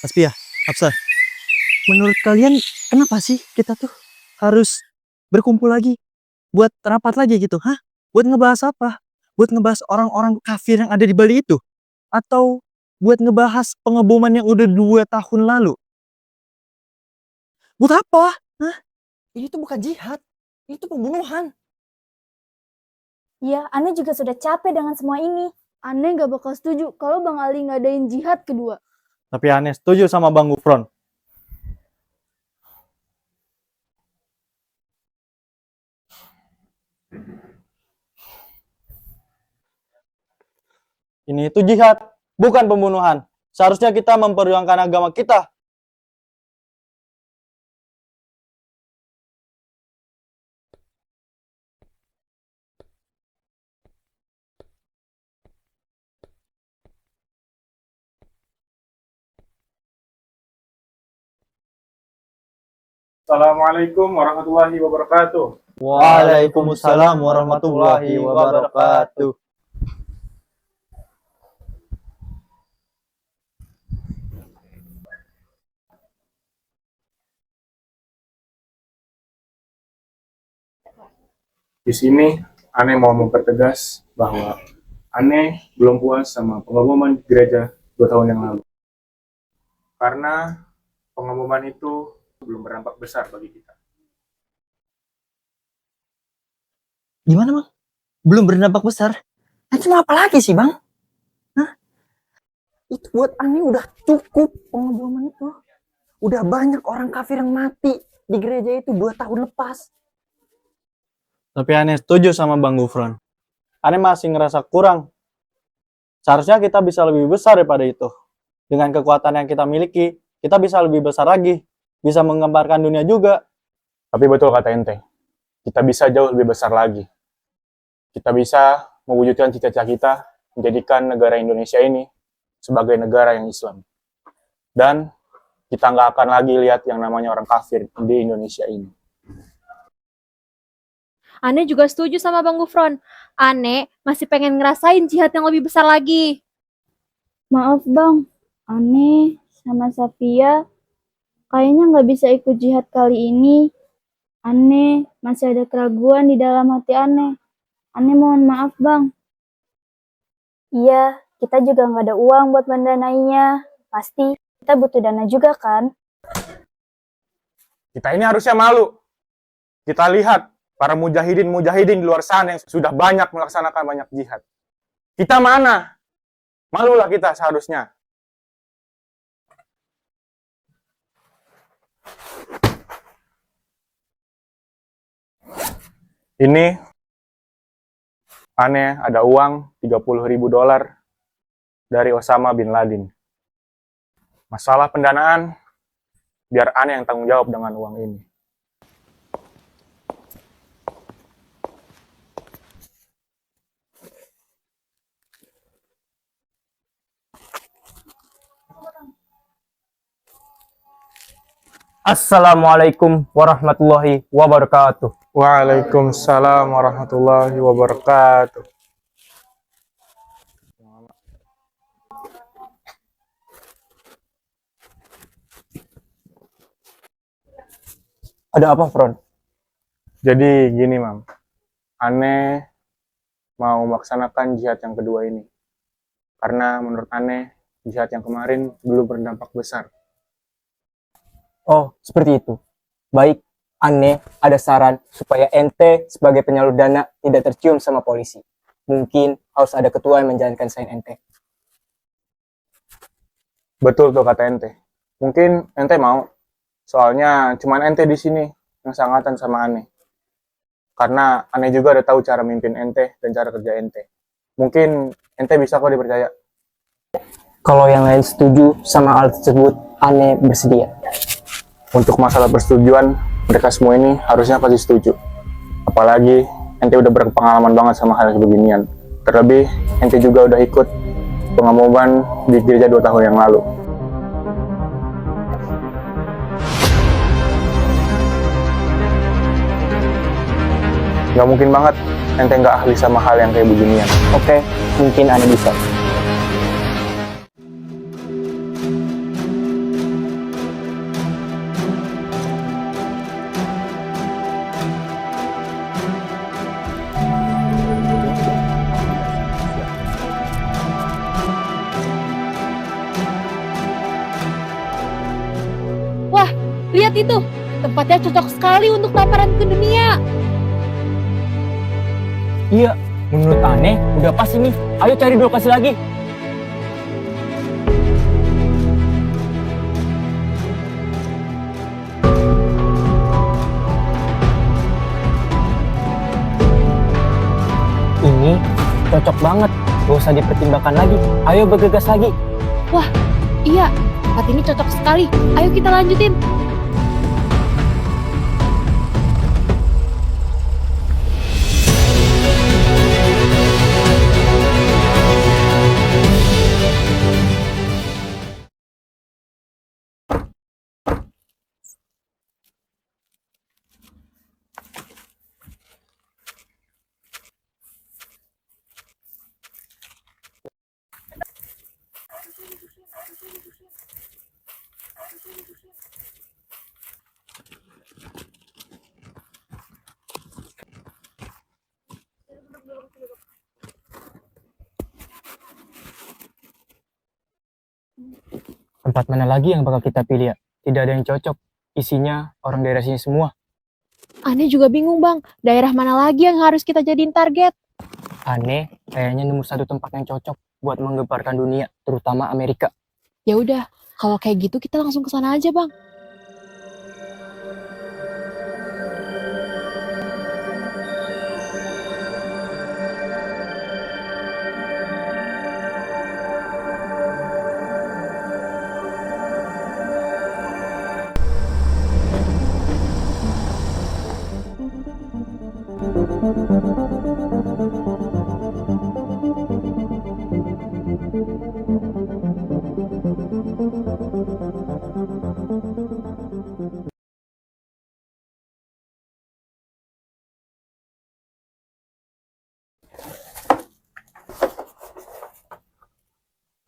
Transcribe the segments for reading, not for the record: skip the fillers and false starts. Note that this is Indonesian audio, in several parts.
Aspia, Hafsah, menurut kalian kenapa sih kita tuh harus berkumpul lagi? Buat rapat lagi gitu, hah? Buat ngebahas apa? Buat ngebahas orang-orang kafir yang ada di Bali itu? Atau buat ngebahas pengeboman yang udah 2 tahun lalu? Buat apa? Hah? Ini tuh bukan jihad, ini tuh pembunuhan. Iya, Ane juga sudah capek dengan semua ini. Ane gak bakal setuju kalau Bang Ali ngadain jihad kedua. Tapi aneh setuju sama Bang Gufron. Ini itu jihad, bukan pembunuhan. Seharusnya kita memperjuangkan agama kita. Assalamualaikum warahmatullahi wabarakatuh. Waalaikumsalam warahmatullahi wabarakatuh. Di sini Ane mau mempertegas bahwa Ane belum puas sama pengumuman gereja 2 tahun yang lalu. Karena pengumuman itu belum berdampak besar bagi kita. Gimana, Bang? Belum berdampak besar? Itu apa lagi sih, Bang? Hah? Itu buat Ane udah cukup pengeboman itu. Udah banyak orang kafir yang mati di gereja itu 2 tahun lepas. Tapi Ane setuju sama Bang Gufron. Ane masih ngerasa kurang. Seharusnya kita bisa lebih besar daripada itu. Dengan kekuatan yang kita miliki, kita bisa lebih besar lagi. Bisa menggambarkan dunia juga. Tapi betul kata ente, kita bisa jauh lebih besar lagi. Kita bisa mewujudkan cita-cita kita menjadikan negara Indonesia ini sebagai negara yang Islam. Dan kita nggak akan lagi lihat yang namanya orang kafir di Indonesia ini. Ane juga setuju sama Bang Gufron. Ane masih pengen ngerasain jihad yang lebih besar lagi. Maaf Bang, Ane sama Safia kayaknya gak bisa ikut jihad kali ini. Ane masih ada keraguan di dalam hati Ane. Ane mohon maaf Bang. Iya, kita juga gak ada uang buat mendanainya. Pasti kita butuh dana juga kan? Kita ini harusnya malu. Kita lihat para mujahidin di luar sana yang sudah banyak melaksanakan banyak jihad. Kita mana? Malulah kita seharusnya. Ini Ane ada uang $30.000 dari Osama bin Laden. Masalah pendanaan, biar Ane yang tanggung jawab dengan uang ini. Assalamualaikum warahmatullahi wabarakatuh. Waalaikumsalam warahmatullahi wabarakatuh. Ada apa, Fron? Jadi gini, Mam. Ane mau melaksanakan jihad yang kedua ini. Karena menurut Ane, jihad yang kemarin belum berdampak besar. Oh, seperti itu. Baik, Ane ada saran supaya ente sebagai penyalur dana tidak tercium sama polisi. Mungkin harus ada ketua yang menjalankan selain ente. Betul tuh kata ente. Mungkin ente mau. Soalnya cuman ente di sini yang sangatan sama Ane. Karena Ane juga udah tahu cara mimpin ente dan cara kerja ente. Mungkin ente bisa kok dipercaya. Kalau yang lain setuju sama hal tersebut, Ane bersedia. Untuk masalah persetujuan, mereka semua ini harusnya pasti setuju. Apalagi ente udah berpengalaman banget sama hal beginian. Terlebih, ente juga udah ikut pengumuman di gereja 2 tahun yang lalu. Gak mungkin banget ente gak ahli sama hal yang kayak beginian. Oke, mungkin Ane bisa. Lihat itu, tempatnya cocok sekali untuk tamparan ke dunia. Iya, menurut aneh udah pas ini. Ayo cari 2 lokasi lagi. Ini cocok banget, gak usah dipertimbangkan lagi. Ayo bergegas lagi. Iya, tempat ini cocok sekali. Ayo kita lanjutin. Tempat mana lagi yang bakal kita pilih ya? Tidak ada yang cocok. Isinya orang daerah sini semua. Aneh juga bingung bang, daerah mana lagi yang harus kita jadiin target? Aneh, kayaknya nemu satu tempat yang cocok buat menggemparkan dunia, terutama Amerika. Ya udah, kalau kayak gitu kita langsung ke sana aja bang.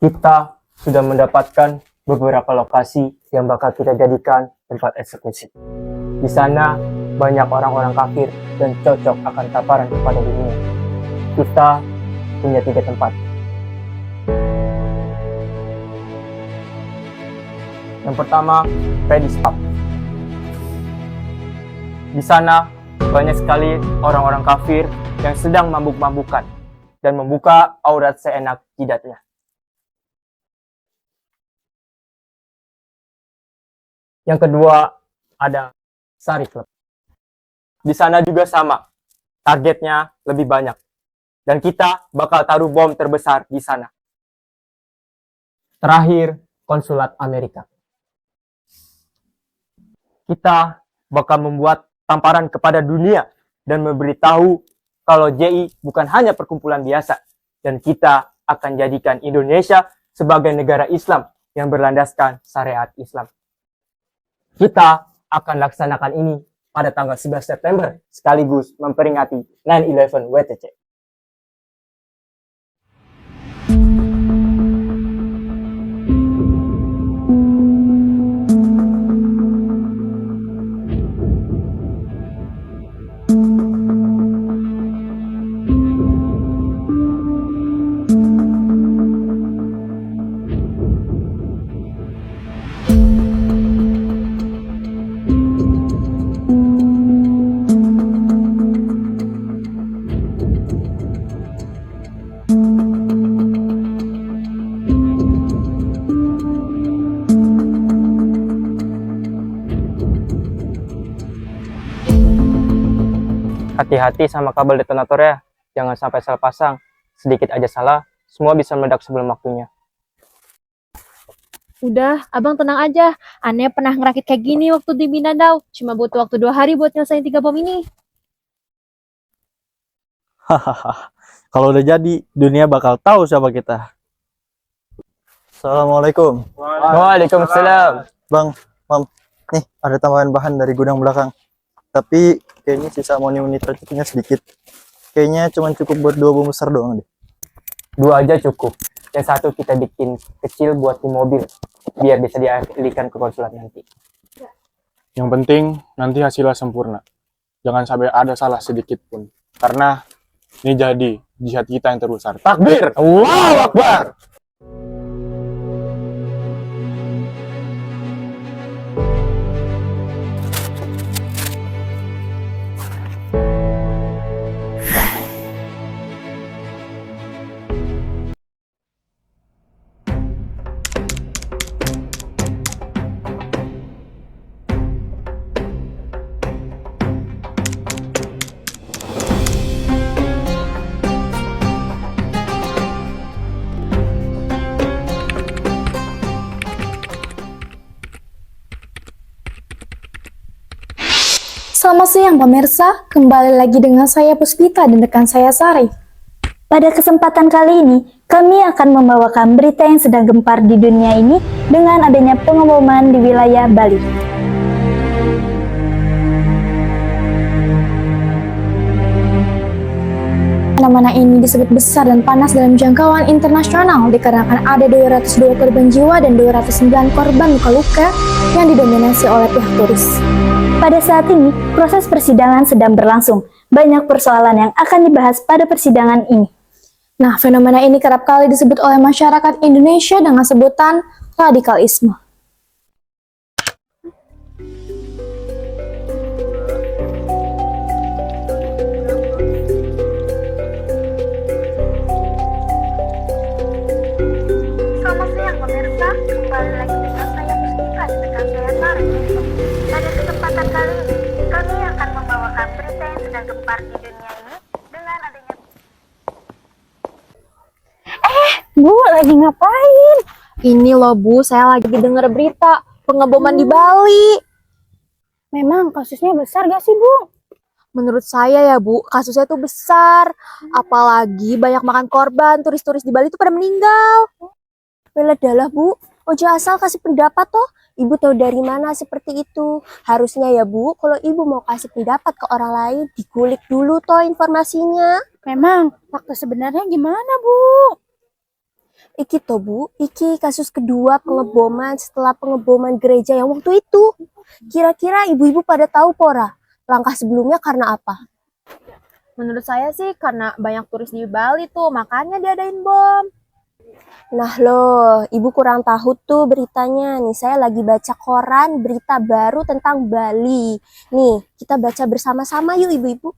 Kita sudah mendapatkan beberapa lokasi yang bakal kita jadikan tempat eksekusi. Di sana banyak orang-orang kafir dan cocok akan tamparan kepada dunia. Kita punya 3 tempat. Yang pertama, Paddy's Pub. Di sana banyak sekali orang-orang kafir yang sedang mabuk-mabukan dan membuka aurat seenak jidatnya. Yang kedua, ada Sari Club. Di sana juga sama, targetnya lebih banyak. Dan kita bakal taruh bom terbesar di sana. Terakhir, Konsulat Amerika. Kita bakal membuat tamparan kepada dunia dan memberitahu kalau JI bukan hanya perkumpulan biasa. Dan kita akan jadikan Indonesia sebagai negara Islam yang berlandaskan syariat Islam. Kita akan laksanakan ini pada tanggal 11 September sekaligus memperingati 9/11 WTC. Hati-hati sama kabel detonator ya, jangan sampai salah pasang. Sedikit aja salah, semua bisa meledak sebelum waktunya. Udah, abang tenang aja. Aneh pernah ngerakit kayak gini waktu di Mindanao. Cuma butuh waktu 2 hari buat nyelesain 3 bom ini. Hahaha. Kalau udah jadi, dunia bakal tahu siapa kita. Assalamualaikum. Waalaikumsalam. Bang, Mam. Nih, ada tambahan bahan dari gudang belakang. Tapi kayaknya sisa amonium nitratnya sedikit. Kayaknya cuma cukup buat 2 bom besar doang deh. 2 aja cukup. Yang satu kita bikin kecil buat di mobil, biar bisa dialihkan ke konsulat nanti. Yang penting nanti hasilnya sempurna. Jangan sampai ada salah sedikit pun. Karena ini jadi jihad kita yang terbesar. Takbir! Allahu Akbar! Selamat siang pemirsa, kembali lagi dengan saya Puspita dan rekan saya Sari. Pada kesempatan kali ini, kami akan membawakan berita yang sedang gempar di dunia ini dengan adanya pengeboman di wilayah Bali. Fenomena ini disebut besar dan panas dalam jangkauan internasional dikarenakan ada 202 korban jiwa dan 209 korban luka-luka yang didominasi oleh pihak turis. Pada saat ini, proses persidangan sedang berlangsung. Banyak persoalan yang akan dibahas pada persidangan ini. Nah, fenomena ini kerap kali disebut oleh masyarakat Indonesia dengan sebutan radikalisme. Selamat siang pemirsa, kembali lagi dengan saya Puspita dan rekan saya Sari. Pada kesempatan kali ini, kami akan membawakan berita yang sedang gempar di dunia ini dengan adanya... Bu, lagi ngapain? Ini loh Bu, saya lagi denger berita pengeboman di Bali. Memang kasusnya besar gak sih, Bu? Menurut saya ya Bu, kasusnya tuh besar. Apalagi banyak makan korban, turis-turis di Bali tuh pada meninggal. Adalah Bu, ojo asal kasih pendapat toh. Ibu tahu dari mana seperti itu. Harusnya ya Bu, kalau ibu mau kasih pendapat ke orang lain, dikulik dulu toh informasinya. Memang, fakta sebenarnya gimana, Bu? Iki toh Bu, iki kasus kedua pengeboman setelah pengeboman gereja yang waktu itu. Kira-kira ibu-ibu pada tahu pora? Langkah sebelumnya karena apa? Menurut saya sih karena banyak turis di Bali tuh, makanya diadain bom. Nah loh, ibu kurang tahu tuh beritanya. Nih saya lagi baca koran berita baru tentang Bali. Nih, kita baca bersama-sama yuk ibu-ibu.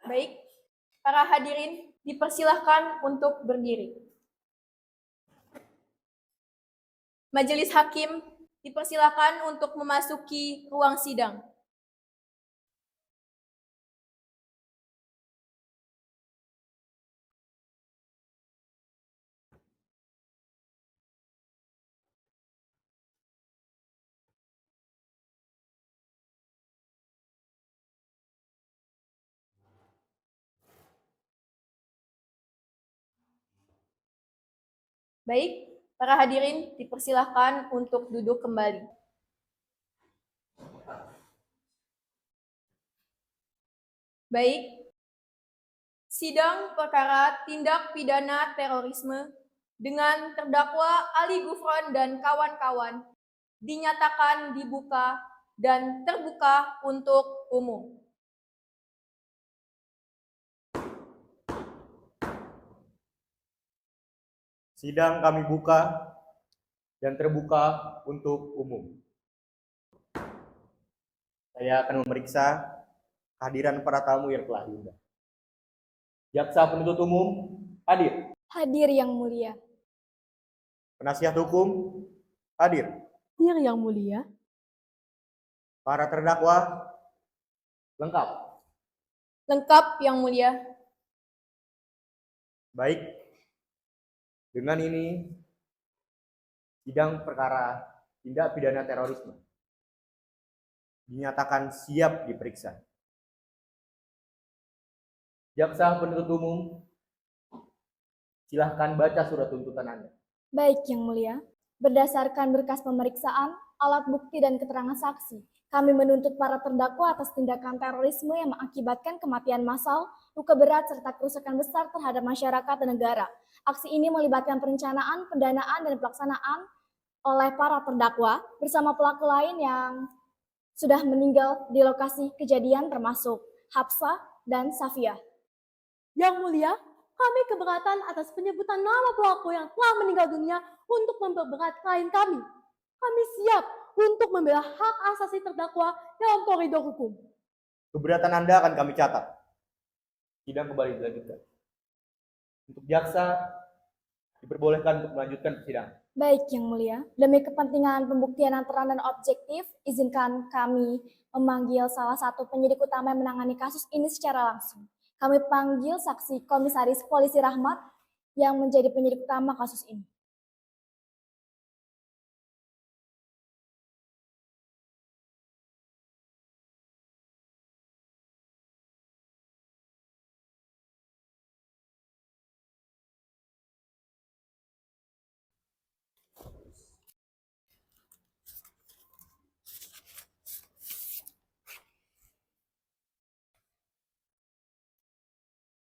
Baik, para hadirin dipersilahkan untuk berdiri. Majelis Hakim dipersilahkan untuk memasuki ruang sidang. Baik, para hadirin dipersilahkan untuk duduk kembali. Baik, sidang perkara tindak pidana terorisme dengan terdakwa Ali Gufron dan kawan-kawan dinyatakan dibuka dan terbuka untuk umum. Sidang kami buka dan terbuka untuk umum. Saya akan memeriksa kehadiran para tamu yang telah diundang. Jaksa penuntut umum hadir. Hadir yang mulia. Penasihat hukum hadir. Hadir yang mulia. Para terdakwa lengkap. Lengkap yang mulia. Baik. Dengan ini, sidang perkara tindak pidana terorisme dinyatakan siap diperiksa. Jaksa penuntut umum, silahkan baca surat tuntutan Anda. Baik yang mulia, berdasarkan berkas pemeriksaan, alat bukti dan keterangan saksi, kami menuntut para terdakwa atas tindakan terorisme yang mengakibatkan kematian massal, luka berat, serta kerusakan besar terhadap masyarakat dan negara. Aksi ini melibatkan perencanaan, pendanaan, dan pelaksanaan oleh para terdakwa bersama pelaku lain yang sudah meninggal di lokasi kejadian termasuk Hapsah dan Safia. Yang mulia, kami keberatan atas penyebutan nama pelaku yang telah meninggal dunia untuk memperberat klien kami. Kami siap untuk membela hak asasi terdakwa dalam koridor hukum. Keberatan Anda akan kami catat. Sidang kembali dilanjutkan. Untuk jaksa, diperbolehkan untuk melanjutkan persidangan. Baik, Yang Mulia. Demi kepentingan pembuktian yang terang dan objektif, izinkan kami memanggil salah satu penyidik utama yang menangani kasus ini secara langsung. Kami panggil saksi Komisaris Polisi Rahmat yang menjadi penyidik utama kasus ini.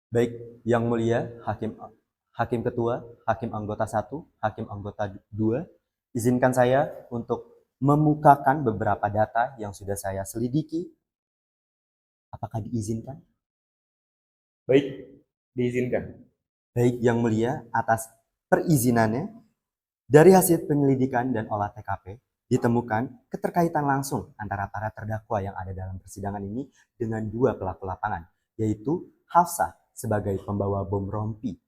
Baik, Yang Mulia, Hakim Ketua, Hakim Anggota 1, Hakim Anggota 2, izinkan saya untuk memukakan beberapa data yang sudah saya selidiki. Apakah diizinkan? Baik, diizinkan. Baik, Yang Mulia, atas perizinannya, dari hasil penyelidikan dan olah TKP, ditemukan keterkaitan langsung antara para terdakwa yang ada dalam persidangan ini dengan dua pelaku lapangan, yaitu Hafsah sebagai pembawa bom rompi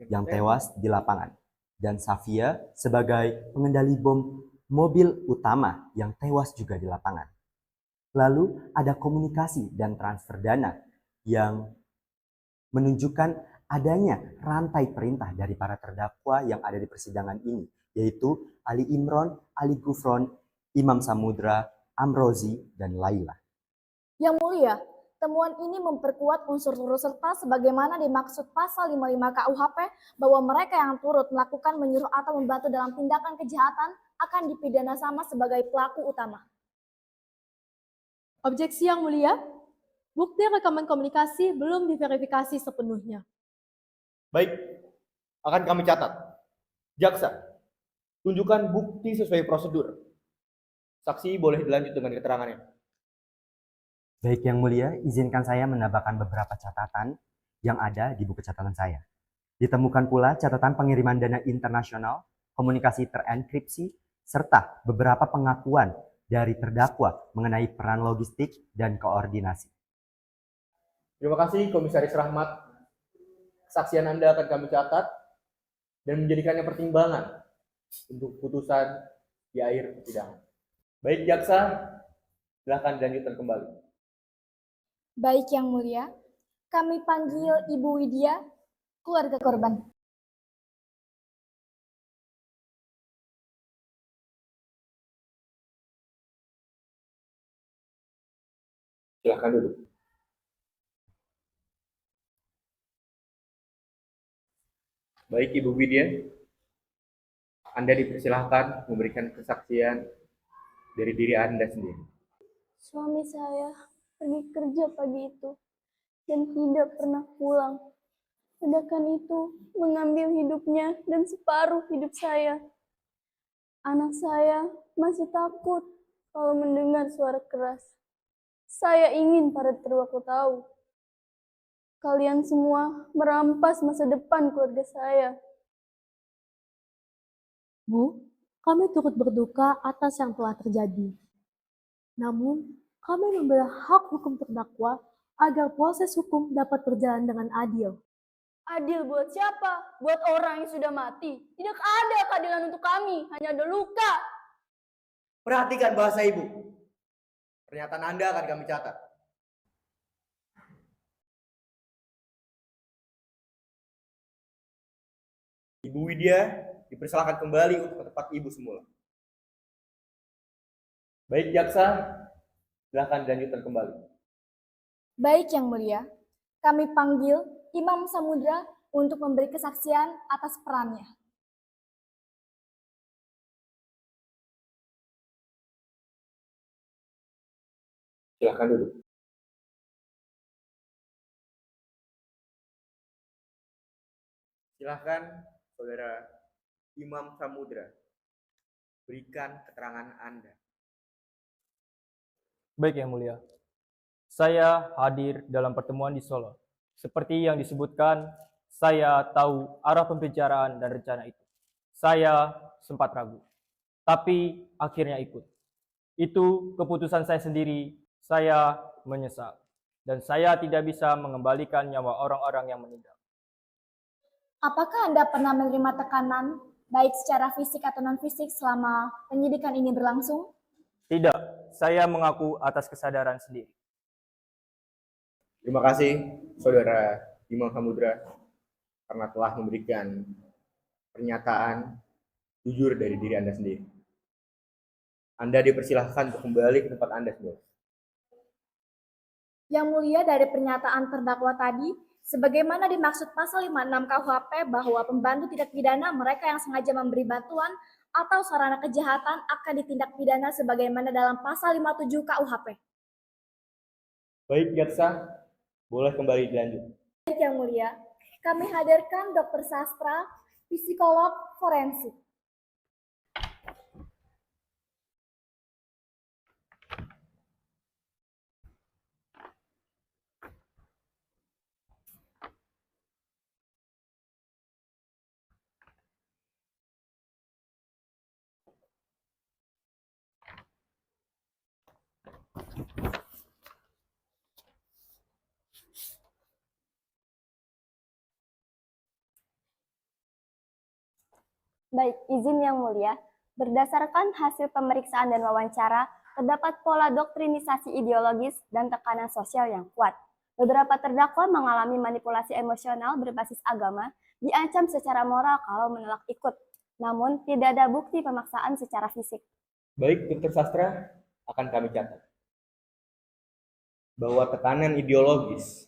yang tewas di lapangan, dan Safia sebagai pengendali bom mobil utama yang tewas juga di lapangan. Lalu ada komunikasi dan transfer dana yang menunjukkan adanya rantai perintah dari para terdakwa yang ada di persidangan ini, yaitu Ali Imron, Ali Gufron, Imam Samudra, Amrozi, dan Laila. Yang Mulia, temuan ini memperkuat unsur turut serta sebagaimana dimaksud pasal 55 KUHP bahwa mereka yang turut melakukan, menyuruh atau membantu dalam tindakan kejahatan akan dipidana sama sebagai pelaku utama. Objeksi Yang Mulia, bukti rekaman komunikasi belum diverifikasi sepenuhnya. Baik, akan kami catat. Jaksa, tunjukkan bukti sesuai prosedur. Saksi boleh dilanjut dengan keterangannya. Baik, Yang Mulia, izinkan saya menambahkan beberapa catatan yang ada di buku catatan saya. Ditemukan pula catatan pengiriman dana internasional, komunikasi terenkripsi, serta beberapa pengakuan dari terdakwa mengenai peran logistik dan koordinasi. Terima kasih, Komisaris Rahmat. Kesaksian Anda akan kami catat dan menjadikannya pertimbangan untuk putusan di akhir persidangan. Baik, jaksa, silakan dilanjutkan kembali. Baik, Yang Mulia, kami panggil Ibu Widya, keluarga korban. Silakan duduk. Baik, Ibu Widya, Anda dipersilahkan memberikan kesaksian dari diri Anda sendiri. Suami saya pergi kerja pagi itu dan tidak pernah pulang. Ledakan itu mengambil hidupnya dan separuh hidup saya. Anak saya masih takut kalau mendengar suara keras. Saya ingin para terdakwa tahu. Kalian semua merampas masa depan keluarga saya. Bu, kami turut berduka atas yang telah terjadi. Namun, kami membela hak hukum terdakwa agar proses hukum dapat berjalan dengan adil. Adil buat siapa? Buat orang yang sudah mati. Tidak ada keadilan untuk kami, hanya ada luka. Perhatikan bahasa Ibu. Pernyataan Anda akan kami catat. Ibu Widya dipersilakan kembali untuk ke tempat Ibu semula. Baik, jaksa, silakan dilanjutkan kembali. Baik, Yang Mulia, kami panggil Imam Samudra untuk memberi kesaksian atas perannya. Silakan duduk. Silakan, Saudara Imam Samudra, berikan keterangan Anda. Baik, Yang Mulia. Saya hadir dalam pertemuan di Solo. Seperti yang disebutkan, saya tahu arah pembicaraan dan rencana itu. Saya sempat ragu. tapi akhirnya ikut. Itu keputusan saya sendiri. Saya menyesal. Dan saya tidak bisa mengembalikan nyawa orang-orang yang meninggal. Apakah Anda pernah menerima tekanan, baik secara fisik atau non-fisik selama penyidikan ini berlangsung? Tidak, saya mengaku atas kesadaran sendiri. Terima kasih, Saudara Imam Samudra, karena telah memberikan pernyataan jujur dari diri Anda sendiri. Anda dipersilahkan untuk kembali ke tempat Anda semua. Yang mulia, dari pernyataan terdakwa tadi, sebagaimana dimaksud pasal 56 KUHP bahwa pembantu tidak pidana mereka yang sengaja memberi bantuan atau sarana kejahatan akan ditindak pidana sebagaimana dalam pasal 57 KUHP. Baik, Jaksa, boleh kembali dilanjut. Baik, Yang Mulia, kami hadirkan Dr. Sastra, psikolog forensik. Baik, izin Yang Mulia, berdasarkan hasil pemeriksaan dan wawancara, terdapat pola doktrinisasi ideologis dan tekanan sosial yang kuat. Beberapa terdakwa mengalami manipulasi emosional berbasis agama, diancam secara moral kalau menolak ikut, namun tidak ada bukti pemaksaan secara fisik. Baik, Dr. Sastra, akan kami catat bahwa tekanan ideologis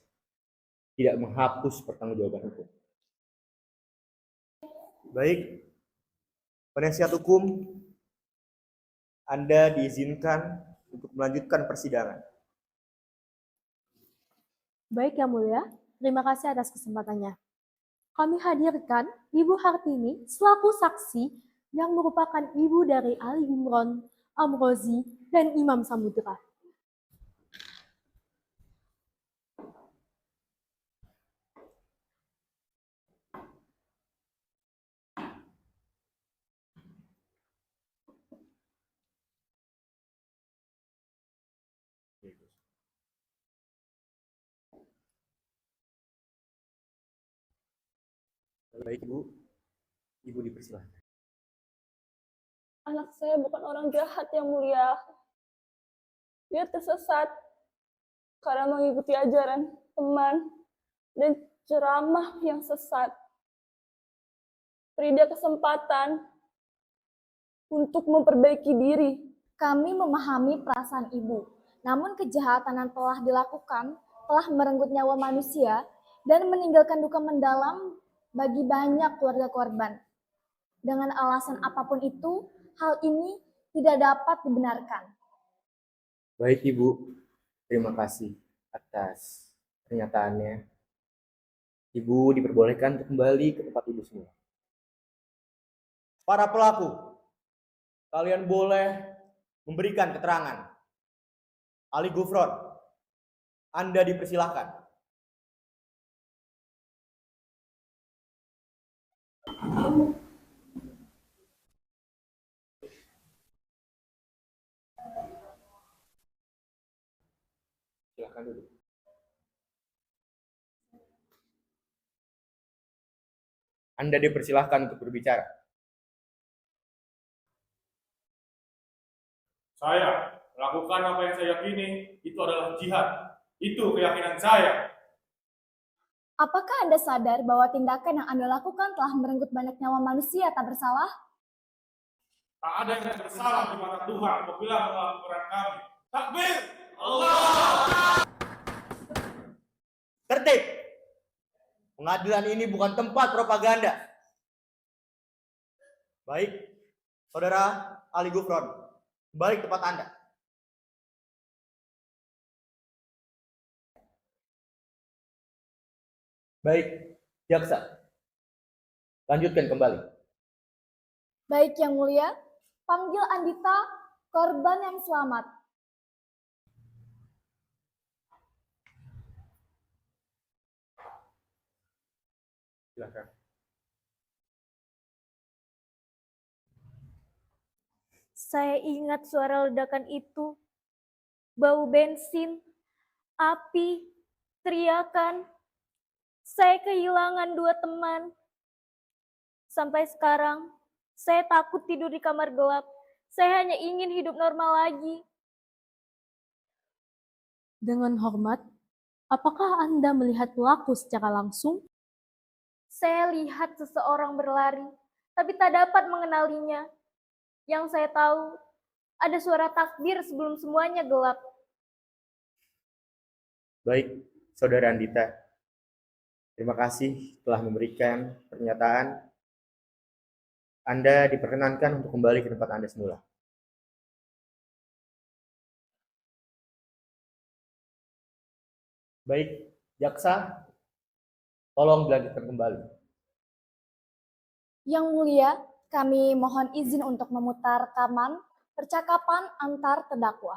tidak menghapus pertanggungjawaban hukum. Baik, penasihat hukum, Anda diizinkan untuk melanjutkan persidangan. Baik Yang Mulia, terima kasih atas kesempatannya. Kami hadirkan Ibu Hartini selaku saksi yang merupakan ibu dari Ali Imron, Amrozi, dan Imam Samudra. Baik, Ibu. Ibu dipersilahkan. Anak saya bukan orang jahat, Yang Mulia. Dia tersesat karena mengikuti ajaran teman dan ceramah yang sesat. Beri dia kesempatan untuk memperbaiki diri. Kami memahami perasaan ibu, namun kejahatan yang telah dilakukan telah merenggut nyawa manusia dan meninggalkan duka mendalam bagi banyak keluarga korban. Dengan alasan apapun itu, hal ini tidak dapat dibenarkan. Baik, Ibu. Terima kasih atas pernyataannya. Ibu diperbolehkan untuk kembali ke tempat Ibu semua. Para pelaku, kalian boleh memberikan keterangan. Ali Gufron, Anda dipersilahkan. Silakan duduk. Anda dipersilahkan untuk berbicara. Saya melakukan apa yang saya yakini itu adalah jihad. Itu keyakinan saya. Apakah Anda sadar bahwa tindakan yang Anda lakukan telah merenggut banyak nyawa manusia tak bersalah? Tak ada yang tidak bersalah di mata Tuhan apabila melakukan kami. Takbir! Allah! Tertib. Pengadilan ini bukan tempat propaganda. Baik, Saudara Ali Gufron, kembali ke tempat Anda. Baik, Jaksa. Lanjutkan kembali. Baik Yang Mulia, panggil Andita, korban yang selamat. Silakan. Saya ingat suara ledakan itu, bau bensin, api, teriakan. Saya kehilangan 2 teman. Sampai sekarang, saya takut tidur di kamar gelap. Saya hanya ingin hidup normal lagi. Dengan hormat, apakah Anda melihat pelaku secara langsung? Saya lihat seseorang berlari, tapi tak dapat mengenalinya. Yang saya tahu, ada suara takbir sebelum semuanya gelap. Baik, Saudara Andita. Terima kasih telah memberikan pernyataan. Anda diperkenankan untuk kembali ke tempat Anda semula. Baik, jaksa, tolong dilanjutkan kembali. Yang Mulia, kami mohon izin untuk memutar rekaman percakapan antar terdakwa.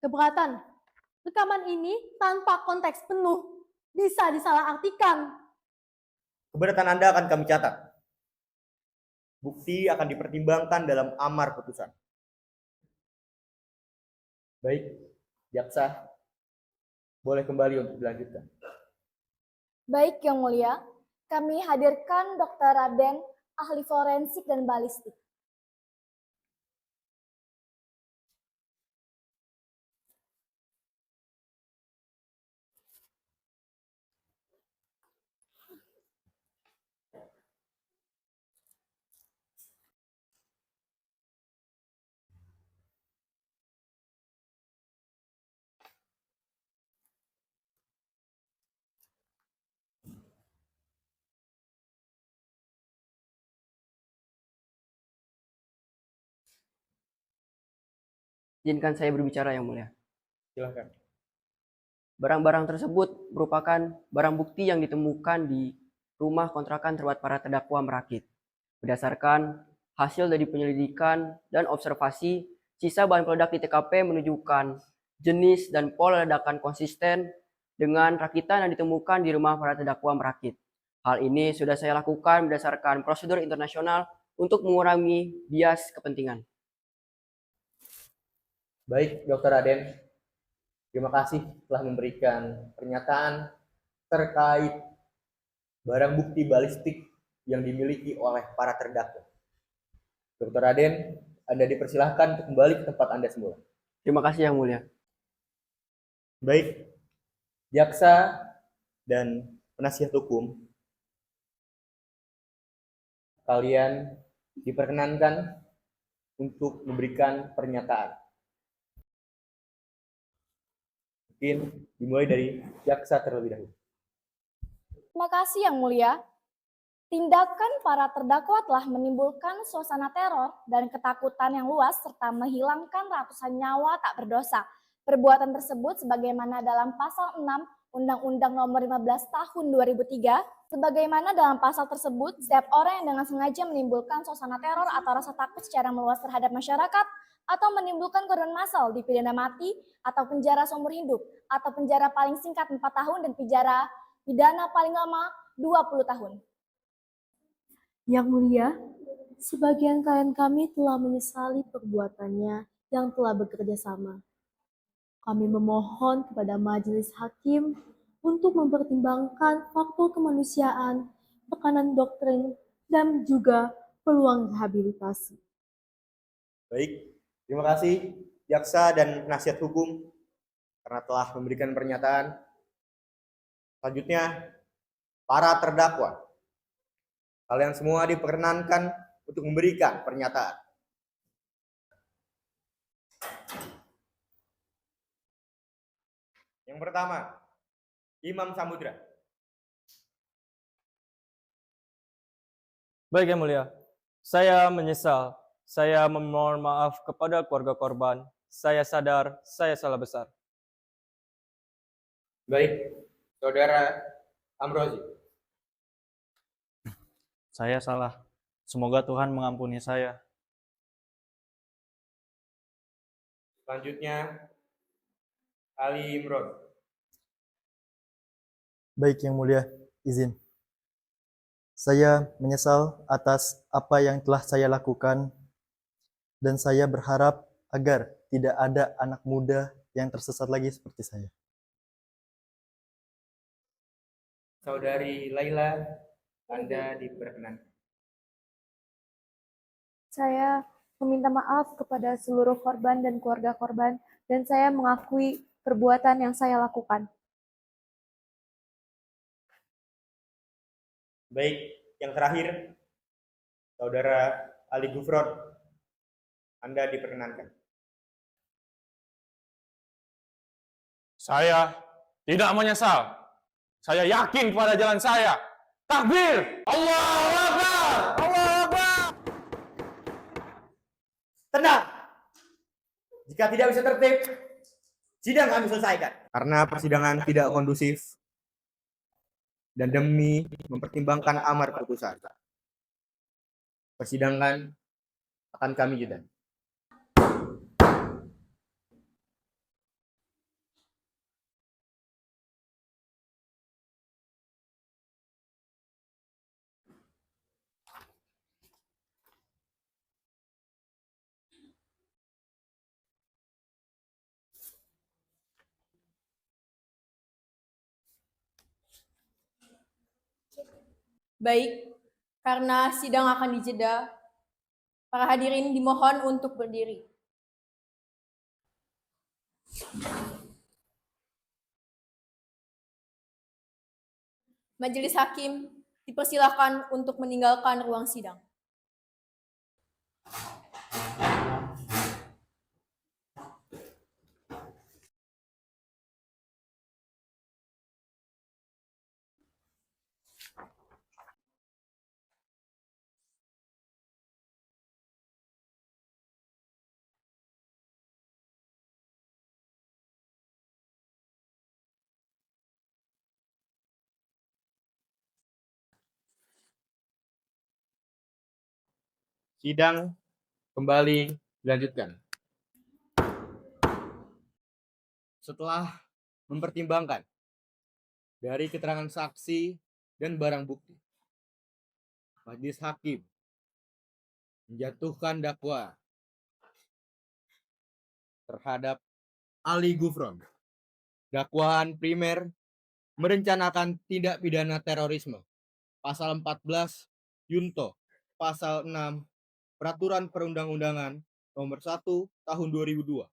Keberatan, rekaman ini tanpa konteks penuh bisa disalahartikan. Keberatan Anda akan kami catat. Bukti akan dipertimbangkan dalam amar putusan. Baik, jaksa, boleh kembali untuk dilanjutkan. Baik, Yang Mulia, kami hadirkan Dr. Raden, ahli forensik dan balistik. Izinkan saya berbicara, Yang Mulia. Silakan. Barang-barang tersebut merupakan barang bukti yang ditemukan di rumah kontrakan tempat para terdakwa merakit. Berdasarkan hasil dari penyelidikan dan observasi, sisa bahan peledak di TKP menunjukkan jenis dan pola ledakan konsisten dengan rakitan yang ditemukan di rumah para terdakwa merakit. Hal ini sudah saya lakukan berdasarkan prosedur internasional untuk mengurangi bias kepentingan. Baik, Dr. Raden. Terima kasih telah memberikan pernyataan terkait barang bukti balistik yang dimiliki oleh para terdakwa. Dr. Raden, Anda dipersilahkan untuk kembali ke tempat Anda semula. Terima kasih, Yang Mulia. Baik, jaksa dan penasihat hukum, kalian diperkenankan untuk memberikan pernyataan. Mungkin dimulai dari jaksa terlebih dahulu. Terima kasih Yang Mulia. Tindakan para terdakwa telah menimbulkan suasana teror dan ketakutan yang luas serta menghilangkan ratusan nyawa tak berdosa. Perbuatan tersebut sebagaimana dalam pasal 6 Undang-Undang Nomor 15 Tahun 2003, sebagaimana dalam pasal tersebut, setiap orang yang dengan sengaja menimbulkan suasana teror atau rasa takut secara meluas terhadap masyarakat atau menimbulkan korban massal dipidana mati atau penjara seumur hidup atau penjara paling singkat 4 tahun dan pidana paling lama 20 tahun. Yang Mulia, sebagian klien kami telah menyesali perbuatannya yang telah bekerja sama. Kami memohon kepada majelis hakim untuk mempertimbangkan faktor kemanusiaan, tekanan doktrin, dan juga peluang rehabilitasi. Baik, terima kasih jaksa dan penasihat hukum karena telah memberikan pernyataan. Selanjutnya, para terdakwa. Kalian semua diperkenankan untuk memberikan pernyataan. Yang pertama, Imam Samudra. Baik Yang Mulia, saya menyesal. Saya memohon maaf kepada keluarga korban. Saya sadar saya salah besar. Baik, Saudara Amrozi. Saya salah. Semoga Tuhan mengampuni saya. Selanjutnya, Ali Imron. Baik Yang Mulia, izin. Saya menyesal atas apa yang telah saya lakukan dan saya berharap agar tidak ada anak muda yang tersesat lagi seperti saya. Saudari Laila, Anda diperkenankan. Saya meminta maaf kepada seluruh korban dan keluarga korban, dan saya mengakui perbuatan yang saya lakukan. Baik, yang terakhir, Saudara Ali Gufron, Anda diperkenankan. Saya tidak menyesal. Saya yakin pada jalan saya. Takbir! Allahu Akbar! Allahu Akbar! Tenang! Jika tidak bisa tertib, sidang kami selesaikan. Karena persidangan tidak kondusif dan demi mempertimbangkan amar putusan, persidangan akan kami jeda. Baik, karena sidang akan dijeda, para hadirin dimohon untuk berdiri. Majelis Hakim dipersilakan untuk meninggalkan ruang sidang. Sidang kembali dilanjutkan. Setelah mempertimbangkan dari keterangan saksi dan barang bukti, Majelis Hakim menjatuhkan dakwa terhadap Ali Gufron. Dakwaan primer merencanakan tindak pidana terorisme. Pasal 14 Yunto, Pasal 6 Peraturan Perundang-undangan Nomor 1 Tahun 2002.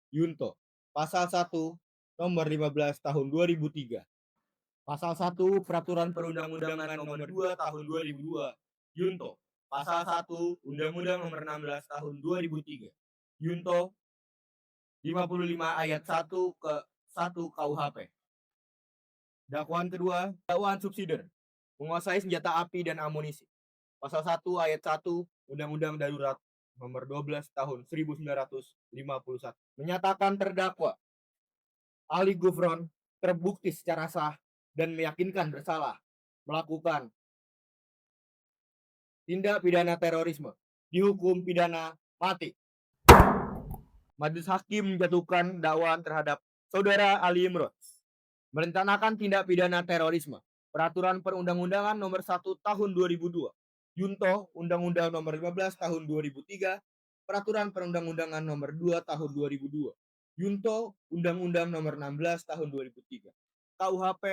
Yunto, Pasal 1 Nomor 15 Tahun 2003. Pasal 1 Peraturan Perundang-undangan Nomor 2 Tahun 2002. Yunto, Pasal 1 Undang-Undang Nomor 16 Tahun 2003. Yunto, 55 ayat 1 ke 1 KUHP. Dakwaan kedua, dakwaan subsidiar, menguasai senjata api dan amunisi. Pasal 1 ayat 1 Undang-Undang Darurat Nomor 12 Tahun 1951 menyatakan terdakwa Ali Gufron terbukti secara sah dan meyakinkan bersalah melakukan tindak pidana terorisme, dihukum pidana mati. Majelis Hakim menjatuhkan dakwaan terhadap Saudara Ali Imron merencanakan tindak pidana terorisme, Peraturan Perundang-undangan Nomor 1 Tahun 2002. Yunto, Undang-Undang Nomor 15 Tahun 2003, Peraturan Perundang-undangan Nomor 2 Tahun 2002. Yunto, Undang-Undang Nomor 16 Tahun 2003. KUHP,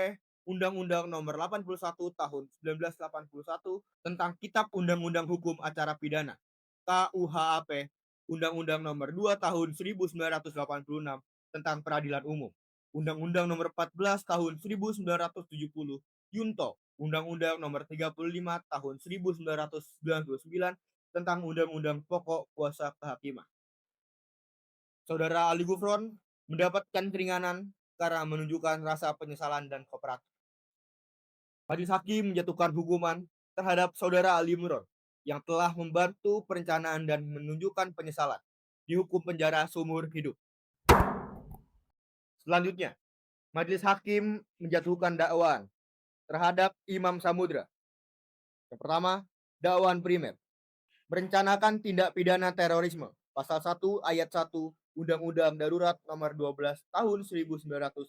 Undang-Undang Nomor 81 Tahun 1981 tentang Kitab Undang-Undang Hukum Acara Pidana. KUHP, Undang-Undang Nomor 2 Tahun 1986 tentang Peradilan Umum. Undang-Undang Nomor 14 Tahun 1970. Yunto, Undang-Undang Nomor 35 Tahun 1999 tentang Undang-Undang Pokok Kuasa Kehakiman. Saudara Ali Gufron mendapatkan keringanan karena menunjukkan rasa penyesalan dan kooperatif. Majelis Hakim menjatuhkan hukuman terhadap Saudara Ali Imron yang telah membantu perencanaan dan menunjukkan penyesalan, dihukum penjara seumur hidup. Selanjutnya, Majelis Hakim menjatuhkan dakwaan terhadap Imam Samudra. Yang pertama, dakwaan primer. Merencanakan tindak pidana terorisme. Pasal 1 ayat 1 Undang-Undang Darurat Nomor 12 Tahun 1951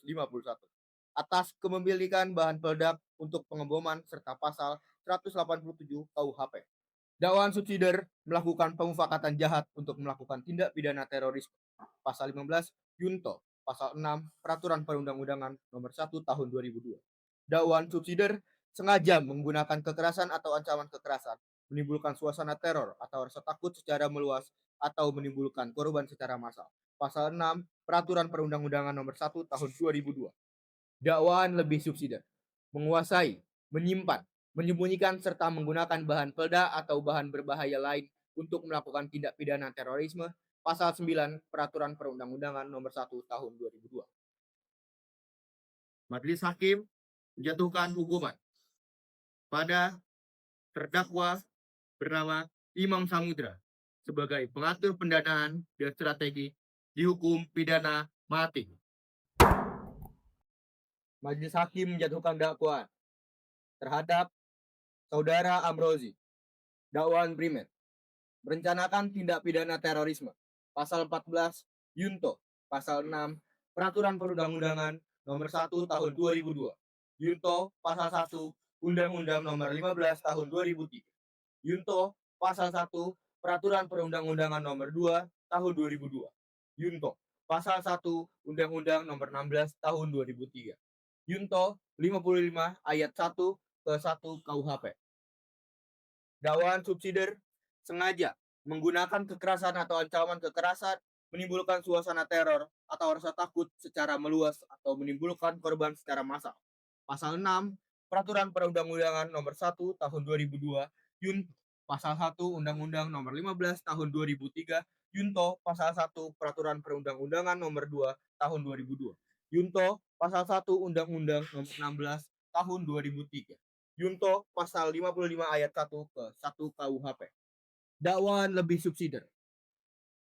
atas kepemilikan bahan peledak untuk pengeboman serta pasal 187 KUHP. Dakwaan subsidiar melakukan pemufakatan jahat untuk melakukan tindak pidana terorisme. Pasal 15 Junto. Pasal 6 Peraturan Perundang-undangan Nomor 1 Tahun 2002. Dakwaan subsidiar sengaja menggunakan kekerasan atau ancaman kekerasan, menimbulkan suasana teror atau rasa takut secara meluas atau menimbulkan korban secara massal. Pasal 6 Peraturan Perundang-undangan Nomor 1 Tahun 2002. Dakwaan lebih subsidiar menguasai, menyimpan, menyembunyikan serta menggunakan bahan peledak atau bahan berbahaya lain untuk melakukan tindak pidana terorisme. Pasal 9 Peraturan Perundang-undangan Nomor 1 Tahun 2002. Majelis Hakim menjatuhkan hukuman pada terdakwa bernama Imam Samudra sebagai pengatur pendanaan dan strategi, dihukum pidana mati. Majelis Hakim menjatuhkan dakwaan terhadap Saudara Amrozi. Dakwaan primer. Merencanakan tindak pidana terorisme. Pasal 14 Junto. Pasal 6 Peraturan Perundang-undangan Nomor 1 Tahun 2002. Junto Pasal 1 Undang-Undang Nomor 15 Tahun 2003. Junto Pasal 1 Peraturan Perundang-undangan Nomor 2 Tahun 2002. Junto Pasal 1 Undang-Undang Nomor 16 Tahun 2003. Junto 55 ayat 1 ke 1 KUHP. Dakwaan subsidiar sengaja menggunakan kekerasan atau ancaman kekerasan, menimbulkan suasana teror atau rasa takut secara meluas atau menimbulkan korban secara massal. Pasal 6 Peraturan Perundang-undangan Nomor 1 Tahun 2002. Junto Pasal 1 Undang-Undang Nomor 15 Tahun 2003. Junto Pasal 1 Peraturan Perundang-undangan Nomor 2 Tahun 2002. Junto Pasal 1 Undang-Undang Nomor 16 Tahun 2003. Junto Pasal 55 ayat 1 ke 1 KUHP. Dakwaan lebih subsidiar.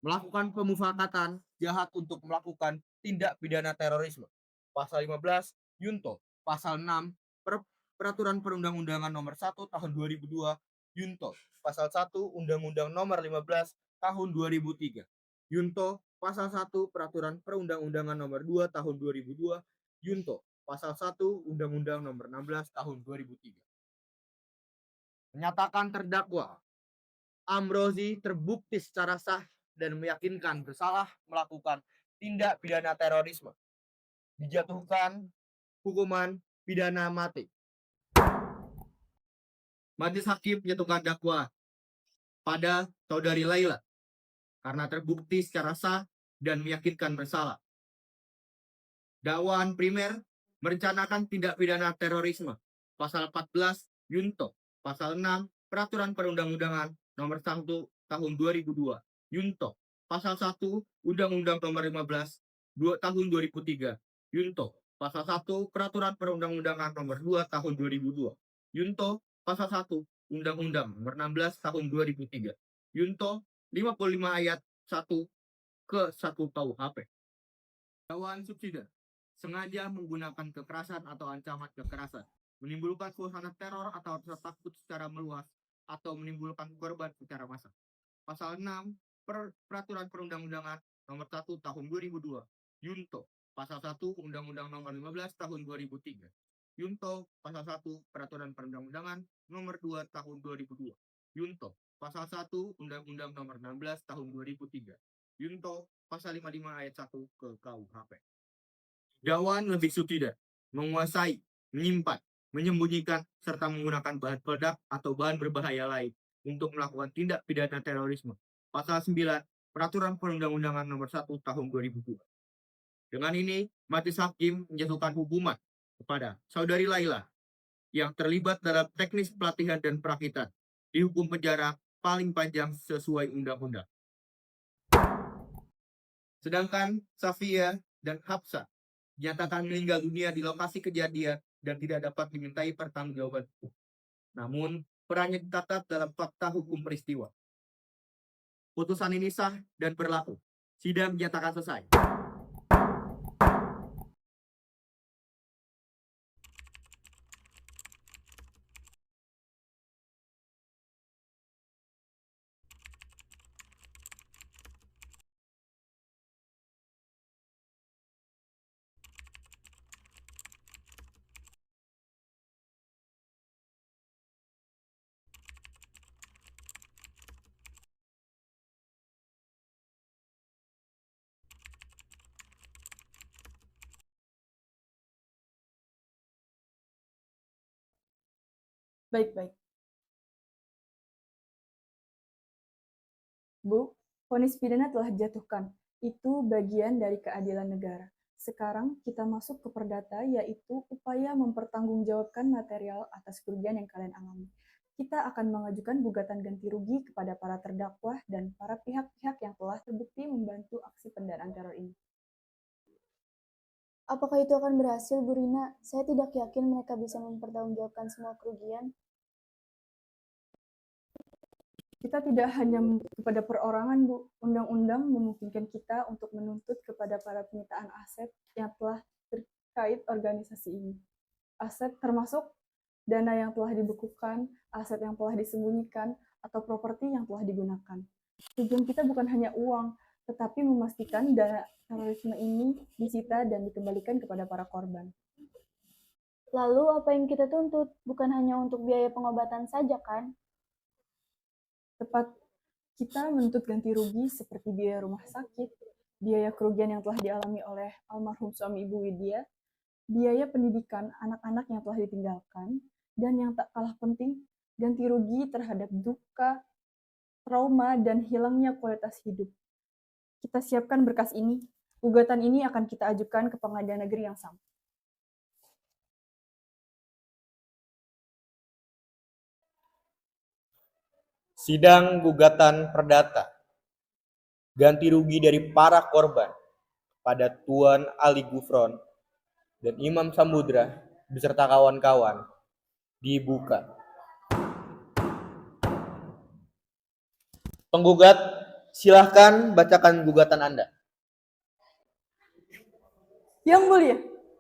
Melakukan pemufakatan jahat untuk melakukan tindak pidana terorisme. Pasal 15 Junto. Pasal 6 Peraturan Perundang-undangan Nomor 1 Tahun 2002. Junto Pasal 1 Undang-Undang Nomor 15 Tahun 2003. Junto Pasal 1 Peraturan Perundang-undangan Nomor 2 Tahun 2002. Junto Pasal 1 Undang-Undang Nomor 16 Tahun 2003. Menyatakan terdakwa Amrozi terbukti secara sah dan meyakinkan bersalah melakukan tindak pidana terorisme. Dijatuhkan hukuman pidana mati. Majelis Hakim menjatuhkan dakwaan pada Saudari Laila karena terbukti secara sah dan meyakinkan bersalah. Dakwaan primer merencanakan tindak pidana terorisme. Pasal 14 Junto. Pasal 6 Peraturan Perundang-undangan Nomor 1 Tahun 2002. Junto Pasal 1 Undang-Undang Nomor 15 Tahun 2003. Junto Pasal 1 Peraturan Perundang-undangan Nomor 2 Tahun 2002. Junto Pasal 1 Undang-Undang Nomor 16 Tahun 2003. Junto 55 ayat 1 ke 1 KUHP. Dakwaan subsidiar sengaja menggunakan kekerasan atau ancaman kekerasan, menimbulkan suasana teror atau rasa takut secara meluas atau menimbulkan korban secara massal. Pasal 6 Peraturan Perundang-undangan Nomor 1 Tahun 2002. Junto Pasal 1 Undang-Undang Nomor 15 Tahun 2003. Junto Pasal 1 Peraturan Perundang-undangan Nomor 2 Tahun 2002. Junto Pasal 1 Undang-Undang Nomor 16 Tahun 2003. Junto Pasal 55 ayat 1 ke KUHP. Dakwaan lebih subsidiar menguasai, menyimpan, menyembunyikan, serta menggunakan bahan peledak atau bahan berbahaya lain untuk melakukan tindak pidana terorisme. Pasal 9 Peraturan Perundang-undangan Nomor 1 Tahun 2002. Dengan ini, Majelis Hakim menjatuhkan hukuman kepada Saudari Laila yang terlibat dalam teknis pelatihan dan perakitan, dihukum penjara paling panjang sesuai undang-undang. Sedangkan Safia dan Hafsa dinyatakan meninggal dunia di lokasi kejadian dan tidak dapat dimintai pertanggungjawaban hukum. Namun, perannya dicatat dalam fakta hukum peristiwa. Putusan ini sah dan berlaku. Sidang dinyatakan selesai. Baik-baik. Bu, vonis pidana telah dijatuhkan. Itu bagian dari keadilan negara. Sekarang kita masuk ke perdata, yaitu upaya mempertanggungjawabkan material atas kerugian yang kalian alami. Kita akan mengajukan gugatan ganti rugi kepada para terdakwa dan para pihak-pihak yang telah terbukti membantu aksi pendanaan teror ini. Apakah itu akan berhasil, Bu Rina? Saya tidak yakin mereka bisa mempertanggungjawabkan semua kerugian. Kita tidak hanya menuntut kepada perorangan, Bu. Undang-undang memungkinkan kita untuk menuntut kepada para penyitaan aset yang telah terkait organisasi ini. Aset termasuk dana yang telah dibekukan, aset yang telah disembunyikan, atau properti yang telah digunakan. Tujuan kita bukan hanya uang, tetapi memastikan dana terorisme ini disita dan dikembalikan kepada para korban. Lalu apa yang kita tuntut? Bukan hanya untuk biaya pengobatan saja, kan? Tepat, kita menuntut ganti rugi seperti biaya rumah sakit, biaya kerugian yang telah dialami oleh almarhum suami Ibu Widya, biaya pendidikan anak-anak yang telah ditinggalkan, dan yang tak kalah penting, ganti rugi terhadap duka, trauma, dan hilangnya kualitas hidup. Kita siapkan berkas ini. Gugatan ini akan kita ajukan ke pengadilan negeri yang sama. Sidang gugatan perdata. Ganti rugi dari para korban pada Tuan Ali Gufron dan Imam Samudra beserta kawan-kawan dibuka. Penggugat, silahkan bacakan gugatan Anda. Yang mulia,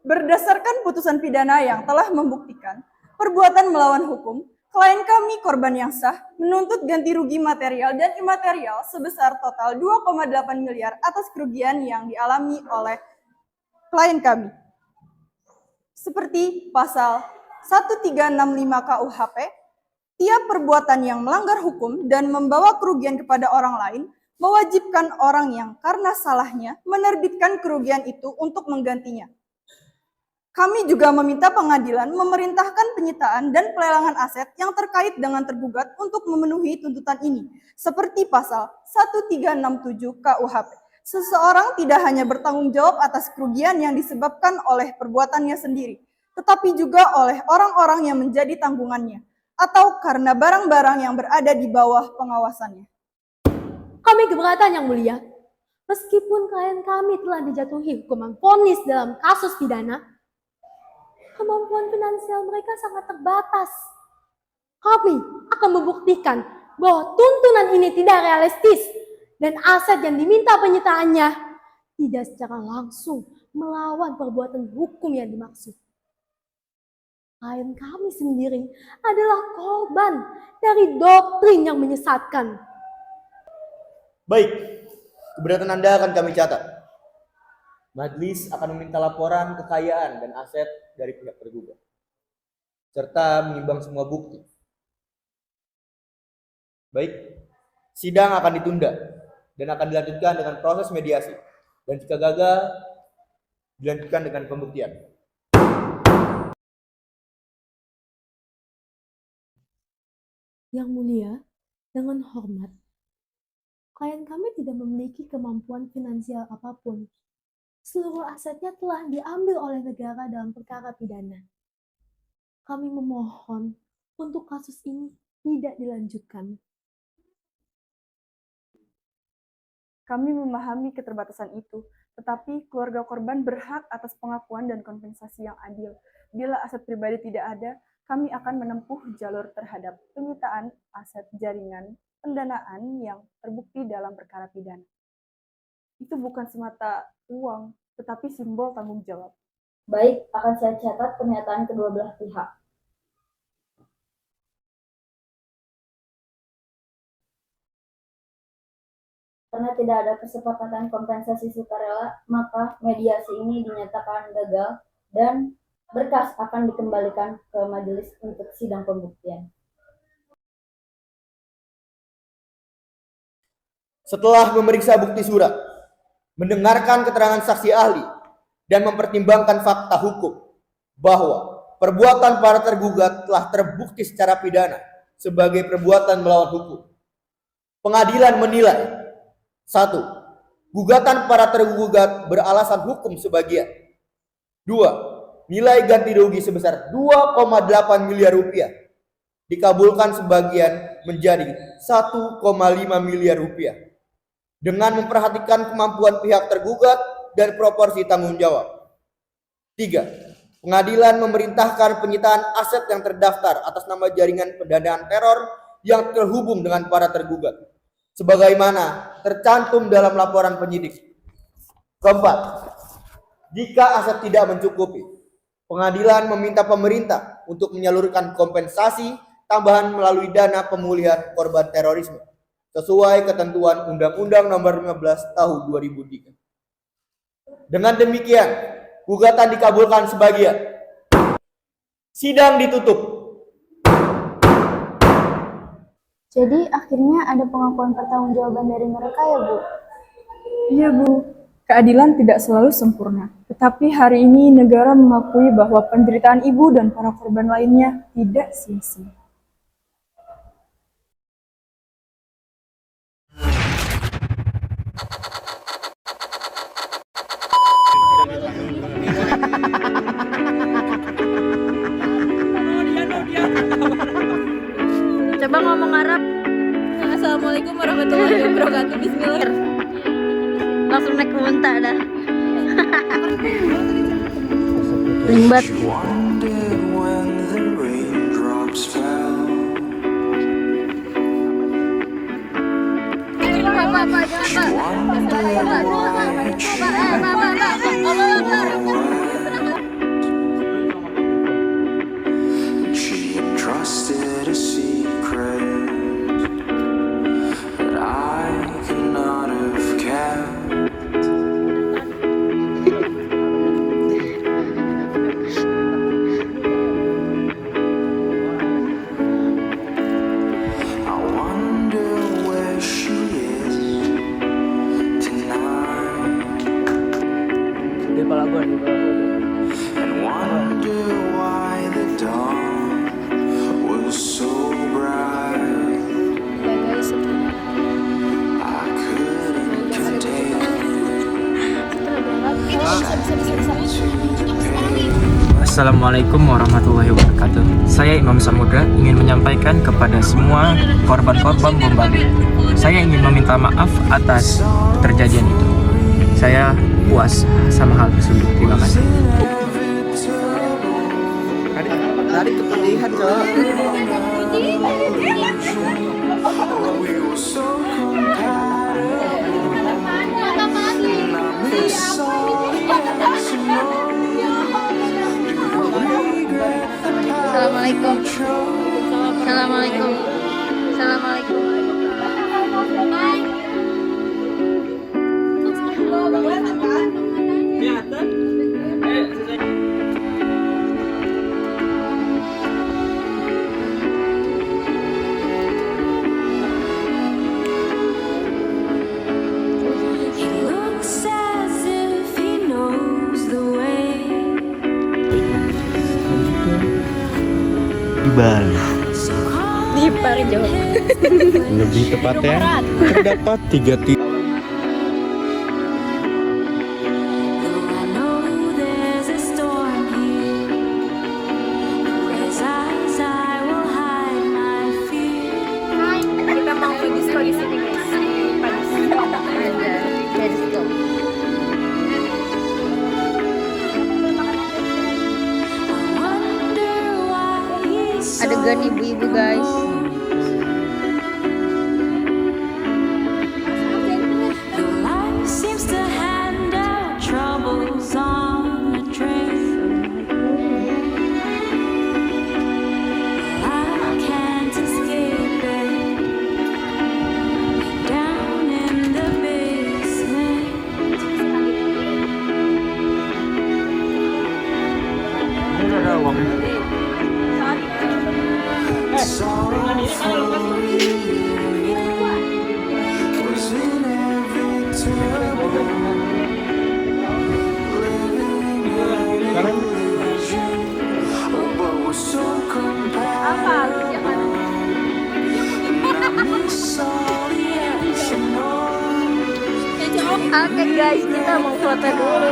berdasarkan putusan pidana yang telah membuktikan perbuatan melawan hukum, klien kami korban yang sah menuntut ganti rugi material dan imaterial sebesar total 2,8 miliar atas kerugian yang dialami oleh klien kami. Seperti pasal 1365 KUHP, tiap perbuatan yang melanggar hukum dan membawa kerugian kepada orang lain mewajibkan orang yang karena salahnya menerbitkan kerugian itu untuk menggantinya. Kami juga meminta pengadilan memerintahkan penyitaan dan pelelangan aset yang terkait dengan tergugat untuk memenuhi tuntutan ini, seperti pasal 1367 KUHP. Seseorang tidak hanya bertanggung jawab atas kerugian yang disebabkan oleh perbuatannya sendiri, tetapi juga oleh orang-orang yang menjadi tanggungannya, atau karena barang-barang yang berada di bawah pengawasannya. Kami keberatan yang mulia. Meskipun klien kami telah dijatuhi hukuman vonis dalam kasus pidana, kemampuan finansial mereka sangat terbatas. Kami akan membuktikan bahwa tuntunan ini tidak realistis dan aset yang diminta penyitaannya tidak secara langsung melawan perbuatan hukum yang dimaksud. Klien kami sendiri adalah korban dari doktrin yang menyesatkan. Baik, keberatan Anda akan kami catat. Majelis akan meminta laporan kekayaan dan aset dari pihak tergugat, serta menimbang semua bukti. Baik, sidang akan ditunda dan akan dilanjutkan dengan proses mediasi, dan jika gagal, dilanjutkan dengan pembuktian. Yang mulia, dengan hormat, klien kami tidak memiliki kemampuan finansial apapun. Seluruh asetnya telah diambil oleh negara dalam perkara pidana. Kami memohon untuk kasus ini tidak dilanjutkan. Kami memahami keterbatasan itu, tetapi keluarga korban berhak atas pengakuan dan kompensasi yang adil. Bila aset pribadi tidak ada, kami akan menempuh jalur terhadap penyitaan aset jaringan pendanaan yang terbukti dalam perkara pidana. Itu bukan semata uang, tetapi simbol tanggung jawab. Baik, akan saya catat pernyataan kedua belah pihak. Karena tidak ada kesepakatan kompensasi sukarela, maka mediasi ini dinyatakan gagal dan berkas akan dikembalikan ke majelis untuk sidang pembuktian. Setelah memeriksa bukti surat, mendengarkan keterangan saksi ahli, dan mempertimbangkan fakta hukum bahwa perbuatan para tergugat telah terbukti secara pidana sebagai perbuatan melawan hukum. Pengadilan menilai 1. Gugatan para tergugat beralasan hukum sebagian. 2. Nilai ganti rugi sebesar 2,8 miliar rupiah dikabulkan sebagian menjadi 1,5 miliar rupiah dengan memperhatikan kemampuan pihak tergugat dan proporsi tanggung jawab. 3. Pengadilan memerintahkan penyitaan aset yang terdaftar atas nama jaringan pendanaan teror yang terhubung dengan para tergugat, sebagaimana tercantum dalam laporan penyidik. 4. Jika aset tidak mencukupi, pengadilan meminta pemerintah untuk menyalurkan kompensasi tambahan melalui dana pemulihan korban terorisme sesuai ketentuan Undang-Undang Nomor 15 Tahun 2003. Dengan demikian, gugatan dikabulkan sebagian. Sidang ditutup. Jadi akhirnya ada pengakuan pertanggungjawaban dari mereka ya, Bu? Iya, Bu. Keadilan tidak selalu sempurna. Tetapi hari ini negara mengakui bahwa penderitaan ibu dan para korban lainnya tidak sia-sia. Coba ngomong Arab. Assalamualaikum warahmatullahi wabarakatuh. Bismillah. Langsung naik muntah dah. Rimbat. She entrusted a secret that I could not have kept. I wonder where she is tonight, and wonder why the dawn was so bright. I couldn't contain Assalamualaikum warahmatullahi wabarakatuh. Saya Imam Samudra ingin menyampaikan kepada semua korban-korban bom Bali. Saya ingin meminta maaf atas terjadian itu. Saya puas sama hal tersebut. Terima kasih. Tadi kepedihan, Cok. we were so compatible, and I miss all the yes and no. Assalamualaikum. Assalamualaikum. Assalamualaikum. He looks as if he knows the way. Di Bali. Di Parjo. Lebih tepatnya terdapat 3 titik. I know there's a storm here. His eyes, I will hide my fear. Kita mau pergi di sini, guys. Oke guys, kita mau foto dulu.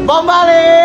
Bang Bali!